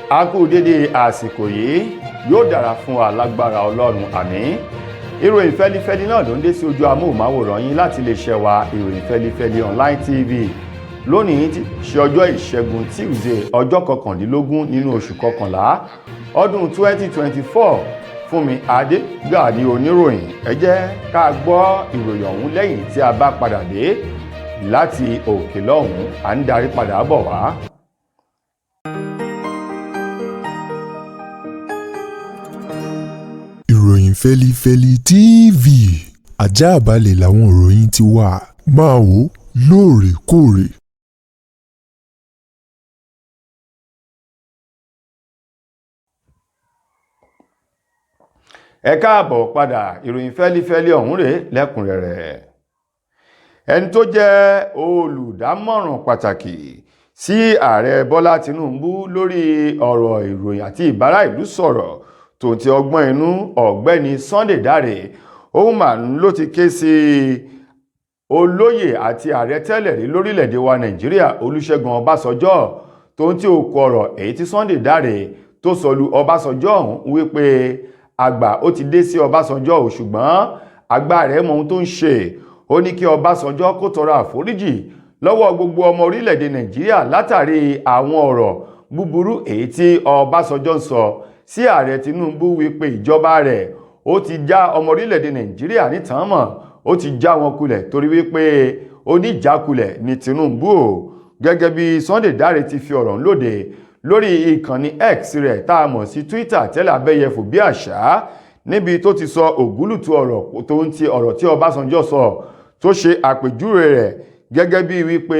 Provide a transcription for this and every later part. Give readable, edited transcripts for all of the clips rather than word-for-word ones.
A kú dédé àsìkò yìí, yóò dára fún wa lágbára Ọlọ́run, àmín. Ìròyìn fẹ́lifẹ́li náà ló ń dé sí ojú amóhùnmáwòrán yín láti iléeṣẹ́ wa ìròyìn fẹ́lifẹ́li online TV. Lónìí ti ṣe ọjọ́ ìṣẹ́gun Tuesday ọjọ́ 21 nínú oṣù kọkànlá ọdún 2024. Fúnmi Adégà ni oníròyìn. Ẹ jẹ́ ká gbọ́ ìròyìn ọ̀hún lẹ́yìn tí a bá padà dé láti òkè lọ́hùn-ún. À ń darí padà bọ̀ wá. Ìròyìn fẹ́lifẹ́li TV, àjààbálẹ̀ làwọn ìròyìn ti wà, máa wò lóòrèkóòrè. Ẹ káàbọ̀ padà, ìròyìn fẹ́lifẹ́li ọ̀hún rèé lẹ́kùnrẹ́rẹ́. Ẹni tó jẹ́ olùdámọ̀ràn pàtàkì sí ààrẹ Bọ́lá Tinubu lórí ọ̀rọ̀ ìròyìn àti ìbára ìlú sọ̀rọ̀ tó ti ọgbọ́n inú ọ̀gbẹ́ni Sunday Dare òun mà ló ti ké sí olóyè àti ààrẹ tẹ́lẹ̀ rí lórílẹ̀‐èdè wa Nàìjíríà Olúṣẹ́gun Ọbásanjọ́ tó ń tí ó kọ ọ̀rọ̀ èyí tí Sunday Dare tó sọ lu Ọbásanjọ́ ọ̀hún wípé àgbà ó ti dé sí Ọbásanjọ́ ò, ṣùgbọ́n àgbà rẹ̀ mọ ohun tó ń ṣe. Ó ní kí Ọbásanjọ́ kó tọrọ àforíjì lọ́wọ́ gbogbo ọmọ orílẹ̀‐èdè Nàìjíríà látàrí àwọn ọ̀rọ̀ búburú èyí tí Ọbásanjọ́ ń sọ sí ààrẹ Tinubu wípé ìjọba rẹ̀ ó ti já ọmọ orílẹ̀-èdè Nàìjíríà nítàn mọ̀, ó ti já wọn kulẹ̀ torí wípé oníjàkulẹ̀ ní Tinubu o. Gẹ́gẹ́ bí Sunday Dare ti fi ọ̀rọ̀ lóde lórí ìkànnì X rẹ̀ tá a mọ̀ sí Twitter tẹ́lẹ̀ abẹ́yẹfò bí àṣà, níbi tó ti sọ ògúlùtù ọ̀rọ̀ tó ń ti ọ̀rọ̀ tí Ọbásanjọ́ sọ tó ṣe àpèjúwe rẹ̀ gẹ́gẹ́ bí wípé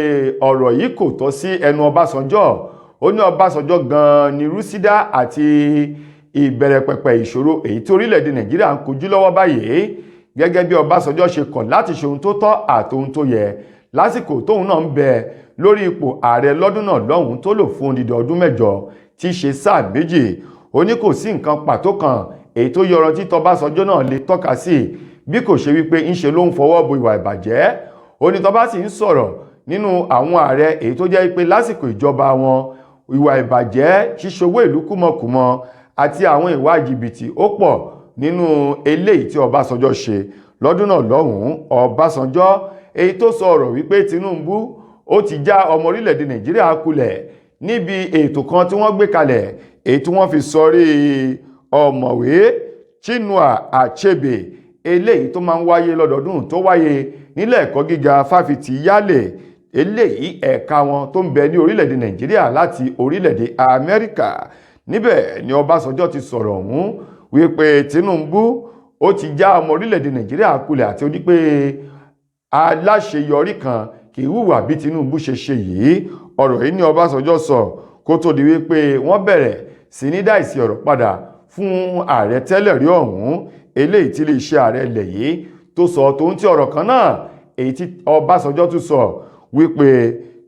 ọ̀rọ̀ yìí kò tọ́ sí ẹnu Ọbásanjọ́. Ó ní Ọbásanjọ́ gan-an ni rúsídà àti ìbẹ̀rẹ̀pẹ̀pẹ̀ ìṣòro èyí tí orílẹ̀-èdè Nàìjíríà ń kojú lọ́wọ́ báyìí, gẹ́gẹ́ bí Ọbásanjọ́ ṣe kọ̀ láti ṣe ohun tó tọ́ àtohun tó yẹ lásìkò tóun náà ń bẹ lórí ipò ààrẹ lọ́dún náà lọ́hùn tó lò fún odidi ọdún 8 tí í ṣe sáà 2. Ó ní kò sí nǹkan pàtó kan èyí tó yọrantí tọbásanjọ́ náà lè tọ́ka sí bí kò ṣe wípé ńṣe ló ń fọwọ́ bo ìwà ìbàjẹ́. Ó ní tọba sì ń sọ̀rọ̀ nínú àwọn ààrẹ èyí tó jẹ́ pé lásìkò ìjọba wọn ìwà ìbàjẹ́, ṣíṣowó ìlú kúmọkùmọ àti àwọn ìwà jìbìtì ó pọ̀ nínú eléyìí tí Ọbásanjọ́ ṣe lọ́dún náà lọ́hùn-ún. Ọbásanjọ́ èyí tó sọ ọ̀rọ̀ wípé Tinubu ó ti já ọmọ orílẹ̀-èdè Nàìjíríà kulẹ̀ níbi ètò kan tí wọ́n gbé kalẹ̀ èyí tí wọ́n fi sọrí ọ̀mọ̀wé Chinua Achebe eléyìí tó máa ń wáyé lọ́dọọdún tó wáyé nílé ẹ̀kọ́ gíga fáfitì Yale eléyìí ẹ̀ka wọn tó ń bẹ ní orílẹ̀-èdè Nàìjíríà láti orílẹ̀-èdè Amẹ́ríkà. Níbẹ̀ ni Ọbásanjọ́ ti sọ̀rọ̀ ọ̀hún wípé Tinubu ó ti já ọmọ orílẹ̀-èdè Nàìjíríà kulẹ̀ àti ó ní pé aláṣeyọrí kan kì í hùwà bí Tinubu ṣe ṣe yìí. Ọ̀rọ̀ yìí ni Ọbásanjọ́ sọ kó tó di wípé wọ́n bẹ̀rẹ̀ sí ní dáìsí ọ̀rọ̀ padà fún ààrẹ tẹ́lẹ̀ rí ọ̀hún eléyìí tí iléeṣẹ́ ààrẹ ilẹ̀ yìí tó sọ tó ń tí ọ̀rọ̀ kan náà èyí tí Ọbásanjọ́ tún sọ wípé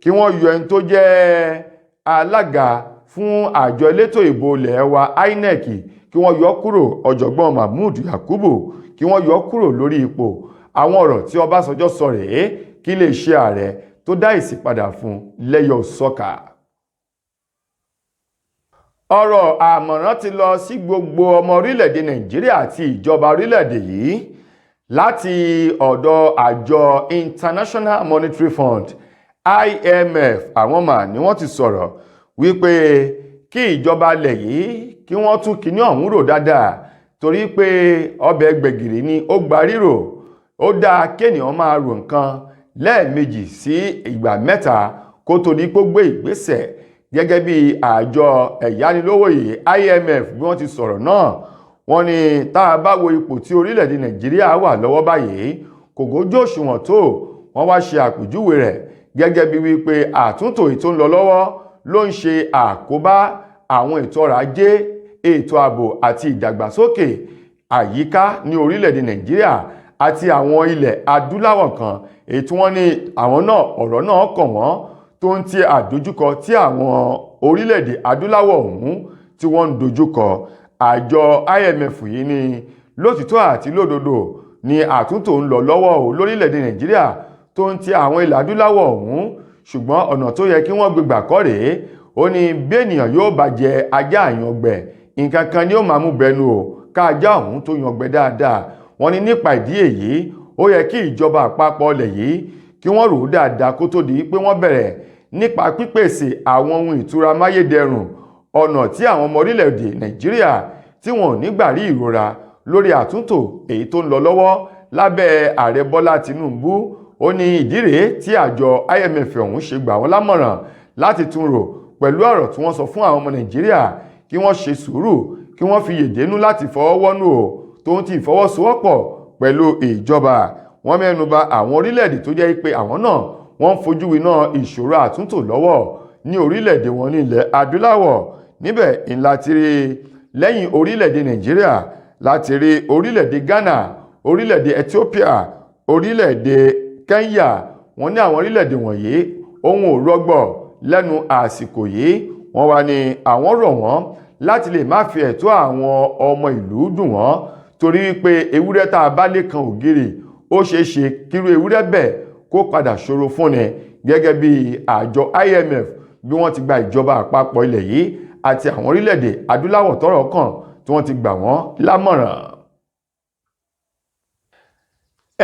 kí wọ́n yọ ẹni tó jẹ́ alága fún àjọ elétò ìbò ilẹ̀ wa INEC kí wọ́n yọ kúrò ọ̀jọ̀gbọ́n Mahmood Yakubu kí wọ́n yọ kúrò lórí ipò. Àwọn ọ̀rọ̀ tí Ọbásanjọ́ sọ rèé kí iléeṣẹ́ ààrẹ tó dá ìsì padà fún lẹ́yọ̀ sọ́kà. Ọ̀rọ̀ àmọ̀ràn ti lọ sí gbogbo ọmọ orílẹ̀-èdè Nàìjíríà àti ìjọba orílẹ̀-èdè yìí láti ọ̀dọ̀ àjọ International Monetary Fund IMF. Àwọn mà ní wọ́n ti sọ̀rọ̀ wípé kí ìjọba ilẹ̀ yìí kí wọ́n tún kíní ọ̀hún rò dáadáa torí pé ọbẹ̀ gbẹ̀gìrì ni ó gba rírò. Ó dáa kéèyàn máa rò nǹkan lẹ́ẹ̀mejì sí ìgbà 3 kó tó di pé gbé ìgbésẹ̀. Gẹ́gẹ́ bí àjọ ẹ̀yánilówó yìí IMF bí wọ́n ti sọ̀rọ̀ náà, wọ́n ní tá a bá wo ipò tí orílẹ̀-èdè Nàìjíríà wà lọ́wọ́ báyìí kò gójú òṣùwọ̀n tó. Wọ́n wá ṣe àpèjúwe rẹ̀ gẹ́gẹ́ bí wípé àtúntò ètò ń lọ lọ́wọ́ ló ń ṣe àkóbá àwọn ètò ọrọ̀ ajé, ètò ààbò àti ìdàgbàsókè àyíká ní orílẹ̀-èdè Nàìjíríà àti àwọn ilẹ̀ adúláwọ̀ kan èyí tí wọ́n ní àwọn náà ọ̀rọ̀ náà kàn wọ́n tó ń ti àdójúkọ tí àwọn orílẹ̀-èdè adúláwọ̀ ọ̀hún tí wọ́n ń dojúkọ. Àjọ IMF yìí ní lótìtọ́ àti lódodo ni àtúntò ń lọ lọ́wọ́ lórílẹ̀-èdè Nàìjíríà tó ń ti àwọn ilẹ̀ adúláwọ̀ ọ̀hún, ṣùgbọ́n ọ̀nà tó yẹ kí wọ́n gbégbà kọ́ rèé. ó ní bí ènìyàn yóò bá jẹ ajá àyangbẹ nǹkan kan ni ó máa mú bẹnu o ká ajá ọ̀hún tó yangbẹ dáadáa. wọ́n ní nípa ìdí èyí ó yẹ kí ìjọba àpapọ̀ ilẹ̀ yìí kí wọ́n rò ó dáadáa kó tó di pé wọ́n bẹ̀rẹ̀ nípa pípèsè àwọn ohun ìtura máyédẹrùn ọ̀nà tí àwọn ọmọ orílẹ̀-èdè Nàìjíríà tí wọn ò ní gbà rí ìrora lórí àtúntò èyí tó ń lọ lọ́wọ́ lábẹ́ ààrẹ Bọ́lá Tinubu. ó ní ìdí rèé tí àjọ IMF ọ̀hún ṣe gbà wọ́n lámọ̀ràn láti tún rò pẹ̀lú ọ̀rọ̀ tí wọ́n sọ fún àwọn ọmọ Nàìjíríà kí wọ́n ṣe sùúrù kí wọ́n fi yèdénú láti fọwọ́wọ́nú o tó ń ti ìfọwọ́sowọ́pọ̀ pẹ̀lú ìjọba. wọ́n mẹ́nuba àwọn orílẹ̀-èdè tó jẹ́ pé àwọn náà wọ́n ń fojú winá ìṣòro àtúntò lọ́wọ́ ní orílẹ̀-èdè wọn ní ilẹ̀ adúláwọ̀. níbẹ̀ ńlá ti rí lẹ́yìn orílẹ̀-èdè Nàìjíríà láti rí orílẹ̀-èdè Ghana, orílẹ̀-èdè Ethiopia, orílẹ̀-èdè Kenya. wọ́n ní àwọn orílẹ̀-èdè wọ̀nyí ohun ò rọgbọ lẹ́nu àsìkò yìí. wọ́n wá ní àwọn rọ̀ wọ́n láti lè má fi ẹ̀tọ́ àwọn ọmọ ìlú dùn wọ́n torí wípé ewúrẹ́ tá a bá lè kan ògiri ó ṣeé ṣe kírú ewúrẹ́ bẹ́ẹ̀ kó padà ṣòro fúnni, gẹ́gẹ́ bí àjọ IMF bí wọ́n ti gba ìjọba àpapọ̀ ilẹ̀ yìí àti àwọn orílẹ̀-èdè adúláwọ̀ tọ́rọ̀ kàn tí wọ́n ti gbà wọ́n lámọ̀ràn.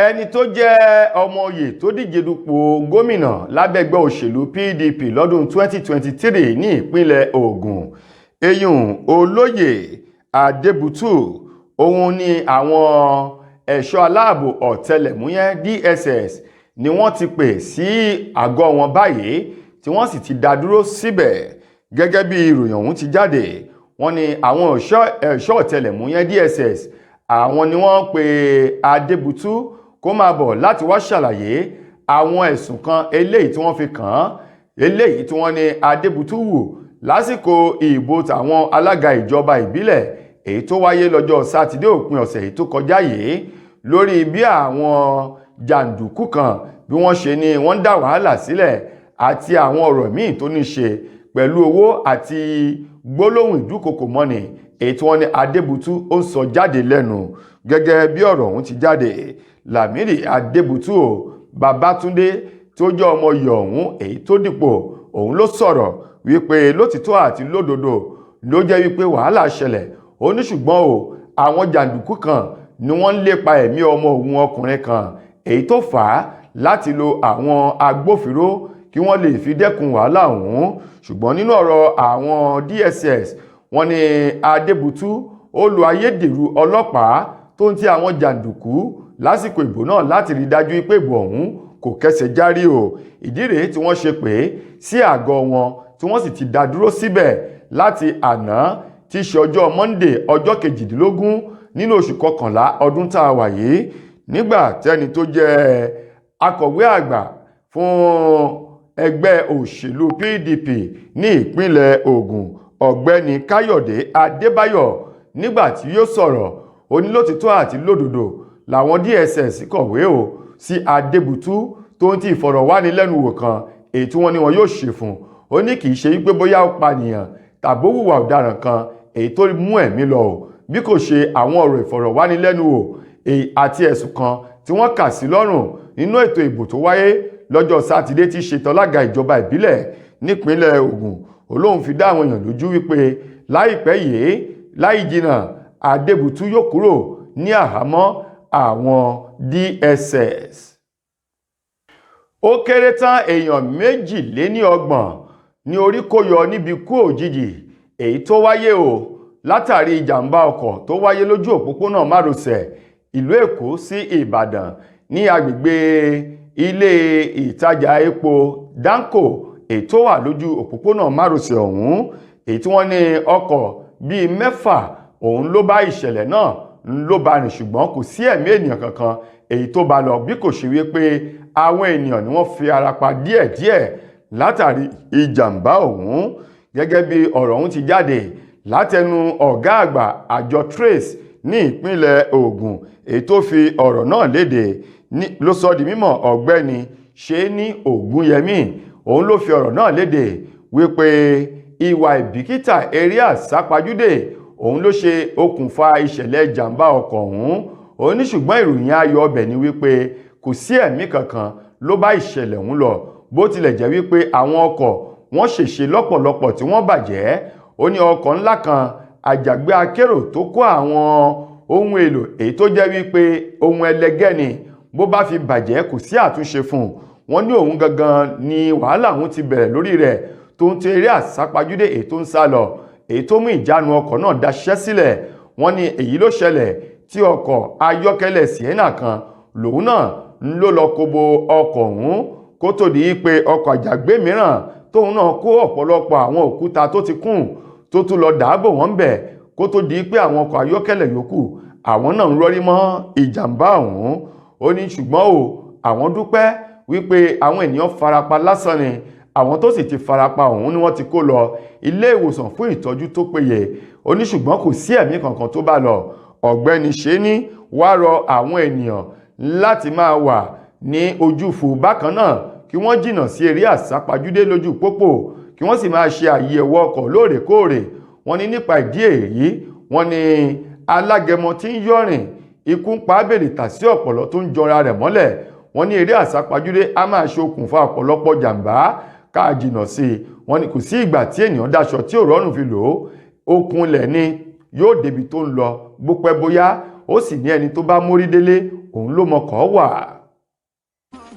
ẹni tó jẹ́ ọmọ oyè tó díje dupò gómìnà lábẹ́gbẹ́ òṣèlú PDP lọ́dún 2023 ní ìpínlẹ̀ Ògùn eyín olóyè Adébútú òun ni àwọn ẹ̀ṣọ́ aláàbò ọ̀tẹlẹ̀múyẹ́ DSS ni wọ́n ti pè sí àgọ́ wọn báyìí tí wọ́n sì ti dá dúró síbẹ̀. gẹ́gẹ́ bí ìròyìn ọ̀hún ti jáde wọ́n ní àwọn ẹ̀ṣọ́ ọ̀tẹlẹ̀múyẹ́ DSS àwọn ni wọ́n pe Adébútú kó máa bọ̀ láti wá ṣàlàyé àwọn ẹ̀sùn kan eléyìí tí wọ́n fi kàn án eléyìí tí wọ́n ní Adébútú wù lásìkò ìbò tàwọn alága ìjọba ìbílẹ̀ èyí tó wáyé lọ́jọ́ sátidé òpin ọ̀sẹ̀ èyí tó kọjá yìí lórí bí àwọn jàǹdùkú kan bí wọ́n ṣe ní wọ́n dá wàhálà sílẹ̀ àti àwọn ọ̀rọ̀ míì tó ní ṣe pẹ̀lú owó àti gbólóhùn ìdúkokò mọ́ni èyí tí wọ́n ní Adébútú ó ń sọ jáde lẹ́nu. gẹ́gẹ́ bí ọ̀rọ̀ ọ̀hún ti jáde Lámìdí Adébútú o Babátúndé tó jẹ́ ọmọ yọ̀ ọ̀hún èyí tó dìpò òun ló sọ̀rọ̀ wípé lótìtọ́ àti lódodo ló jẹ́ wípé wàhálà ṣẹlẹ̀ ó ní ṣùgbọ́n o àwọn jàǹdùkú kan ni wọ́n ń lépa ẹ̀mí ọmọ òun ọkùnrin kan èyí tó fà á láti lo àwọn agbófinró kí wọ́n lè fi dẹ́kun wàhálà ọ̀hún. ṣùgbọ́n nínú ọ̀rọ̀ àwọn DSS wọ́n ní Adébútú ó lo ayédèrú ọlọ́pàá tó ń ti àwọn jàǹdùkú lásìkò ìbò náà láti rí dájú pé ìbò ọ̀hún kò kẹsẹ̀ járí o. ìdí rèé tí wọ́n ṣe pé sí àgọ́ wọn tí wọ́n sì ti dá dúró síbẹ̀ láti àná tí í ṣe ọjọ́ Monday ọjọ́ 18 nínú oṣù kọkànlá ọdún tá a wà yìí nígbà tẹ́ni tó jẹ́ akọ̀wé àgbà fún ẹgbẹ́ òṣèlú PDP ní ìpínlẹ̀ Ògùn ọ̀gbẹ́ni Káyọ̀dé Adébáyọ̀ nígbà tí yóò sọ̀rọ̀ ó ní lótìtọ́ àti lódodo làwọn DSS kọ̀wé o sí Adébútú tó ń ti ìfọ̀rọ̀wánilẹ́nuwò kan èyí tí wọ́n ní wọn yóò ṣe fún. ó ní kì í ṣe wípé bóyá ó pànìyàn tàbí ó hùwà ọ̀daràn kan èyí tó mú ẹ̀mí lọ o bí kò ṣe àwọn ọ̀rọ̀ ìfọ̀rọ̀wánilẹ́nuwò àti ẹ̀sùn kan tí wọ́n kà sí lọ́rùn nínú ètò ìbò tó wáyé lọ́jọ́ sátidé tí ṣe tọ́lága ìjọba ìbílẹ̀ nípínlẹ̀ Ògùn. Olóhùn fi dá àwọn èèyàn lójú wípé láìpẹ́ yìí láì jìnnà Adébútú yóò kúrò ní àhámọ́ àwọn DSS. ó kéré tán èèyàn 22 ní orí kó yọ níbi ikú òjijì èyí tó wáyé o látàrí ìjàmbá ọkọ̀ tó wáyé lójú òpópónà márosẹ̀ ìlú Èkó sí Ìbàdàn ní agbègbè ilé ìtajà epo Danco èyí tó wà lójú òpópónà márosẹ̀ ọ̀hún èyí tí wọ́n ní ọkọ̀ bíi 6 òun ló bá ìṣẹ̀lẹ̀ náà ló bá rìn ṣùgbọ́n kò sí ẹ̀mí ènìyàn kankan èyí tó bá lọ bí kò ṣe wípé àwọn ènìyàn ni wọ́n fi ara pa díẹ̀díẹ̀ látàrí ìjàmbá ọ̀hún. gẹ́gẹ́ bí ọ̀rọ̀ ọ̀hún ti jáde látẹnu ọ̀gá àgbà àjọ Trace ní ìpínlẹ̀ Ògùn èyí tó fi ọ̀rọ̀ náà léde ló sọ di mímọ̀ ọ̀gbẹ́ni Ṣéní Ògúnyẹmí òun ló fi ọ̀rọ̀ náà léde wípé ìwà ìbìkítà eré àsápajúdé òun ló ṣe okùnfà ìṣẹ̀lẹ̀ ìjàmbá ọkọ̀ ọ̀hún. ó ní ṣùgbọ́n ìròyìn ayọ̀ ọbẹ̀ ni wípé kò sí ẹ̀mí kankan ló bá ìṣẹ̀lẹ̀ ọ̀hún lọ bó tilẹ̀ jẹ́ wípé àwọn ọkọ̀ wọ́n ṣèṣe lọ́pọ̀lọpọ̀ tí wọ́n bàjẹ́. Ó ní ọkọ̀ ńlá kan àjàgbé akérò tó kó àwọn ohun èlò èyí tó jẹ́ wípé ohun ẹlẹgẹ́ ni bó bá fi bàjẹ́ kò sí àtúnṣe fún. Wọ́n ní òun gangan ni wàhálà òun ti bẹ̀rẹ̀ lórí rẹ̀ tó ń tẹ eré àsápajúdé èyí tó ń sá lọ èyí tó mú ìjánu ọkọ̀ náà daṣẹ́ sílẹ̀. Wọ́n ní èyí ló ṣẹlẹ̀ tí ọkọ̀ ayọ́kẹ́lẹ́ Sienna kan lòun náà ń ló lọ kobo ọkọ̀ ọ̀hún kó tó di pé ọkọ̀ àjàgbé mìíràn tóun náà kó ọ̀pọ̀lọpọ̀ àwọn òkúta tó ti kùn tó tún lọ dàábò wọ́n bẹ̀ kó tó di pé àwọn ọkọ̀ ayọ́kẹ́lẹ́ yòókù àwọn náà ń rọ́rí mọ́ ìjàmbá ọ̀hún. Ó ní ṣùgbọ́n àwọn dúpẹ́ wípé àwọn ènìyàn farapa lásán ni àwọn tó sì ti farapa ọ̀hún ni wọ́n ti kó lọ ilé ìwòsàn fún ìtọ́jú tó péye. Ó ní ṣùgbọ́n kò sí ẹ̀mí kankan tó bá lọ. Ọ̀gbẹ́ni Ṣẹ́ni wá rọ àwọn ènìyàn láti máa wà ní ojúfò bákan náà kí wọ́n jìnnà sí eré àsápajúdé lójú pópó kí wọ́n sì máa ṣe àyẹ̀wò ọkọ̀ lóòrèkóòrè. Wọ́n ní nípa ìdí èyí wọ́n ní alágẹmọ tí ń yọ̀rìn ikú ń pa ábèrè tà sí ọ̀pọ̀lọ́ tó ń jọra rẹ̀ mọ́lẹ̀. Wọ́n ní eré àsápajúdé á máa ṣe okùnfà ọ̀pọ̀lọpọ̀ jàǹbá ká jìnnà sí i. Wọ́n ní kò sí ìgbà tí ènìyàn daṣọ tí ò rọrùn fi lò ó okun lẹ̀ ni yóò débi tó ń lọ bó pẹ́ bóyá ó sì ní ẹni tó bá mórí délé òun ló mọkọ̀ wà.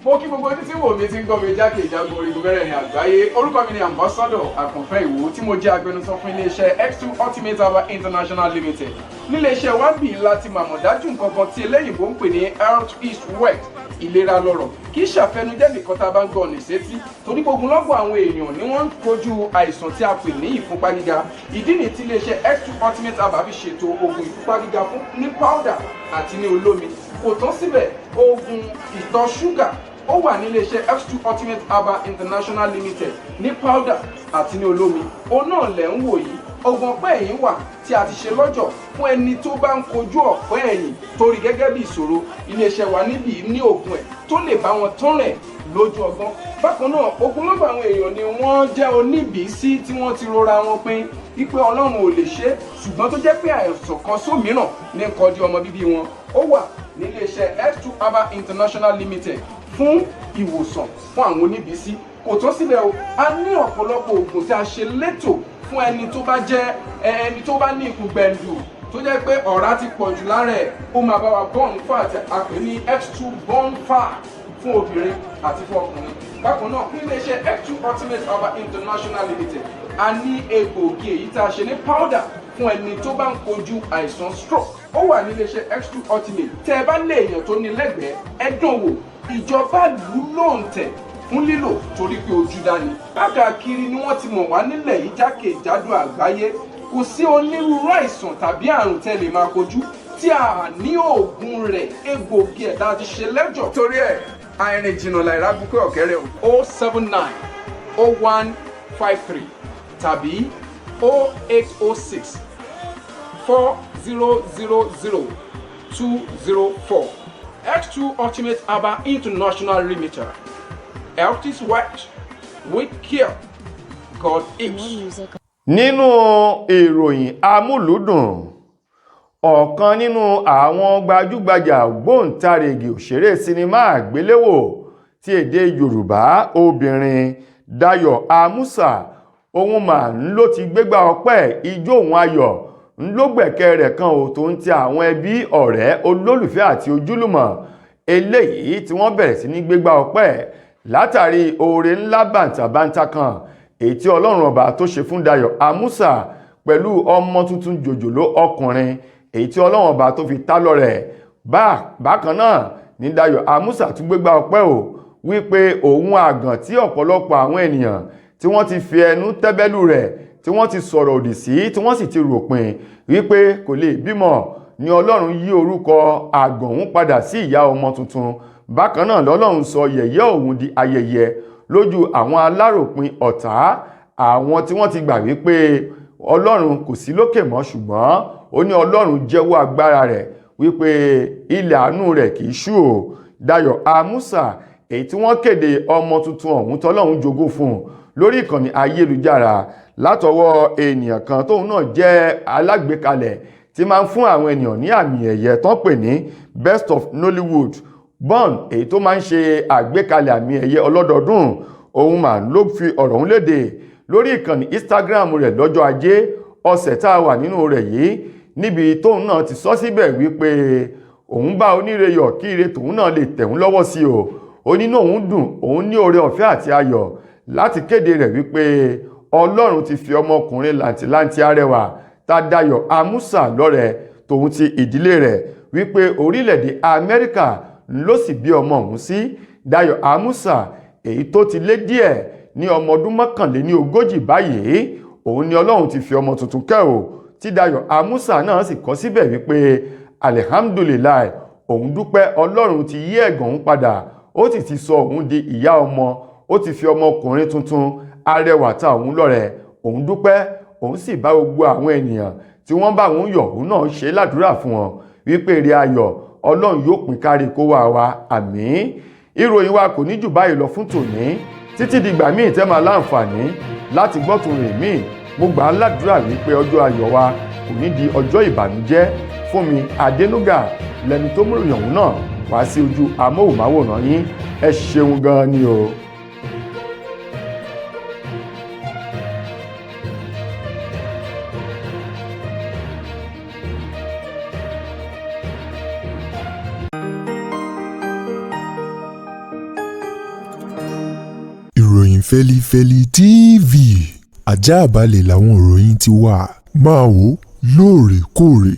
Mo kí gbogbo ojú tí wò mí ti ń gbọ́ mi jákèjádò orígun mẹ́rẹ̀ẹ̀rin àgbáyé. Orúkọ mi ni Ambassador Àkànfẹ́ Ìwò tí mo jẹ́ agbẹnusọ fún iléeṣẹ́ X2 Ultimate Herbal International Limited. Níléeṣẹ́ wa ń bì láti màmọ̀ dájú nǹkan kan tí eléyìnbó ń pè ní health is wealth, ìlera lọ́rọ̀. Kì í ṣàfẹnujẹ́ nìkan tá a bá ń gbọ́ ọ̀nì sétí torí gbogbo lọ́gbọ̀ àwọn èèyàn ni wọ́n ń kojú àìsàn tí a pè ní ìfúnpá gíga. Ìdí nìyí tí iléeṣẹ́ X2 Ultimate Herbal fi ṣètò oògùn ìfúnpá gíga fún ní powder àti ní olómi. Kò tán síbẹ̀, oògùn ìtọ̀ ṣúgà ó wà ní iléeṣẹ́ X2 Ultimate Herbal International Limited ní powder àti ní olómi. Òun náà lẹ̀ ń wò yìí. Oògùn ọ̀pẹ́ ẹ̀yìn wà tí a ti ṣe lọ́jọ̀ fún ẹni tó bá ń kojú ọ̀pẹ́ ẹ̀yìn torí gẹ́gẹ́ bí ìṣòro. Iléeṣẹ́ wa níbí ní oògùn ẹ̀ tó lè bá wọn tán rẹ̀ lójú ọgbọ́n. Bákan náà ogunlọ́gọ̀ àwọn èèyàn ni wọ́n jẹ́ oníbìísí tí wọ́n ti rora wọn pín wípé Ọlọ́run ò lè ṣe ṣùgbọ́n tó jẹ́ pé àìsàn kan sómìíràn ní kọjú ọmọ bíbí wọn. Ó wà ní iléeṣẹ́ X2 Herbal International Limited fún ìwòsàn fún àwọn oníbìísí. Kò tán síbẹ̀ o, a ní ọ̀pọ̀lọpọ̀ oògùn tí a ṣe létò fún ẹni tó bá jẹ́ ẹni tó bá ní ikùn gbẹ̀ndù tó jẹ́ pé ọ̀rá ti pọ̀ jù lára ẹ̀ ó máa bá wa burn fat àpè ní X2 burn fat fún obìnrin àti fún ọkùnrin. Bákan náà ní iléeṣẹ́ X2 Ultimate Herbal International Limited a ní egbòogi èyí tá a ṣe ní powder fún ẹni tó bá ń kojú àìsàn stroke. Ó wà ní iléeṣẹ́ X2 Ultimate. Tẹ́ ẹ bá lé èèyàn tó ní lẹ́gbẹ̀ẹ́ ẹ dán wò ìjọba lù lóǹtẹ̀ fún lílò torí pé ojú dání. Káàkiri ni wọ́n ti mọ̀ wá nílẹ̀ yìí jákèjádò àgbáyé. Kò sí onírúurú àìsàn tàbí àrùn tẹ́ lè máa kojú tí a ní oògùn rẹ̀ egbòogi ẹ̀dá ti ṣe lẹ́jọ̀. Torí ẹ̀ àìrìn jìnnà láìra búkẹ́ ọ̀kẹ́rẹ́ o 079 0153 tàbí 0806 4000 204. X2 Ultimate Herbal International Limited. Health is wealth. With care, God is. Nínú ìròyìn amúlùúdùn, ọ̀kan nínú àwọn gbajúgbajà ògbóǹtarìgì òṣèré sinimá àgbéléwò ti èdè Yorùbá obìnrin Dayọ̀ Amusa òun mà ń ló ti gbégbá ọpẹ́ ijó òun ayọ̀ ń ló gbẹ̀kẹ́ rẹ̀ kan ò tó ń ti àwọn ẹbí ọ̀rẹ́ olólùfẹ́ àti ojúlùmọ̀ eléyìí tí wọ́n bẹ̀rẹ̀ sí ní gbégbá ọpẹ́ látàrí oore ńlá bàǹtàbàǹtà kan èyí tí Ọlọ́run ọba tó ṣe fún Dayọ̀ Amusa pẹ̀lú ọmọ tuntun jòjòló ọkùnrin èyí tí Ọlọ́run ọba tó fi tá lọ́rẹ. Bákan náà ní Dayọ̀ Amusa tún gbégbá ọpẹ́ o wípé òun àgàn tí ọ̀pọ̀lọpọ̀ àwọn ènìyàn tí wọ́n ti fi ẹnu tẹ́bẹ́lú rẹ̀ tí wọ́n ti sọ̀rọ̀ òdì sí tí wọ́n sì ti ròpin wípé kò lè bímọ ni Ọlọ́run yí orúkọ àgàn òun padà sí ìyá ọmọ tuntun. Bákan náà lọ́lọ́run sọ yẹ̀yẹ́ òun di ayẹyẹ lójú àwọn aláròpin ọ̀tá àwọn tí wọ́n ti gbà wípé Ọlọ́run kò sí lókè mọ́ ṣùgbọ́n ó ní Ọlọ́run jẹ́wọ́ agbára rẹ̀ wípé ilẹ̀ àánú rẹ̀ kìí ṣú o. Dayọ̀ Amusa èyí tí wọ́n kéde ọmọ tuntun ọ̀hún tọ́lọ́run jogún fún un lórí ìkànnì ayélujára látọwọ́ ènìyàn kan tóun náà jẹ́ alágbèékalẹ̀ tí máa ń fún àwọn ènìyàn ní àmì ẹ̀yẹ tán pè ní Best of Nollywood Bond èyí tó máa ń ṣe àgbékalẹ̀ àmì ẹ̀yẹ ọlọ́dọọdún. òun mà ló fi ọ̀rọ̀ òun léde lórí ìkànnì Instagram rẹ̀ lọ́jọ́ ajé ọ̀sẹ̀ tá a wà nínú rẹ̀ yìí, níbi tóun náà ti sọ síbẹ̀ wípé òun bá oníre yọ̀ kí ire tòun náà lè tẹ̀hún lọ́wọ́ sí o. Ó nínú òun dùn, òun ní oore ọ̀fẹ́ àti ayọ̀ láti kéde rẹ̀ wípé Ọlọ́run ti fi ọmọkùnrin làǹtìlanti arẹwà Tádayọ̀ Amusa lọ́rẹ tòun ti ìdílé rẹ̀, wípé orílẹ̀-èdè Amẹ́ríkà ló sì bí ọmọ òun sí. Dayọ̀ Amusa èyí tó ti lé díẹ̀ ní ọmọ ọdún 41 báyìí, òun ni Ọlọ́run ti fi ọmọ tuntun kẹ́ o, tí Dayọ̀ Amusa náà sì kọ síbẹ̀ wípé alihamdulilayi, òun dúpẹ́ Ọlọ́run ti yí ẹ̀gàn òun padà, ó sì ti sọ òun di ìyá ọmọ, ó ti fi ọmọkùnrin tuntun arẹwà ta òun lọ́rẹ. Òun dúpẹ́, òun sì bá gbogbo àwọn ènìyàn tí wọ́n bá òun yọ̀ òun náà ṣe ládùúrà fún wọn wípé ire ayọ̀ Ọlọ́run yóò pín kárí kó wá wa, àmín. Ìròyìn wa kò ní jù báyìí lọ fún tòní, títí dìgbà míì tẹ́ máa láǹfààní láti gbọ́ tún rìn míì. Mo gbà á ládùúrà wípé ọjọ́ ayọ̀ wa kò ní di ọjọ́ ìbànújẹ́. Fúnmi Adénúgà lẹni tó mú ìròyìn ọ̀hún náà wá sí ojú amóhùnmáwòrán yín. Ẹ ṣeun gan ni o. Ìròyìn Fẹ́lifẹ́li TV àjààbálẹ̀ làwọn ìròyìn ti wà, máa wò lóòrèkóòrè.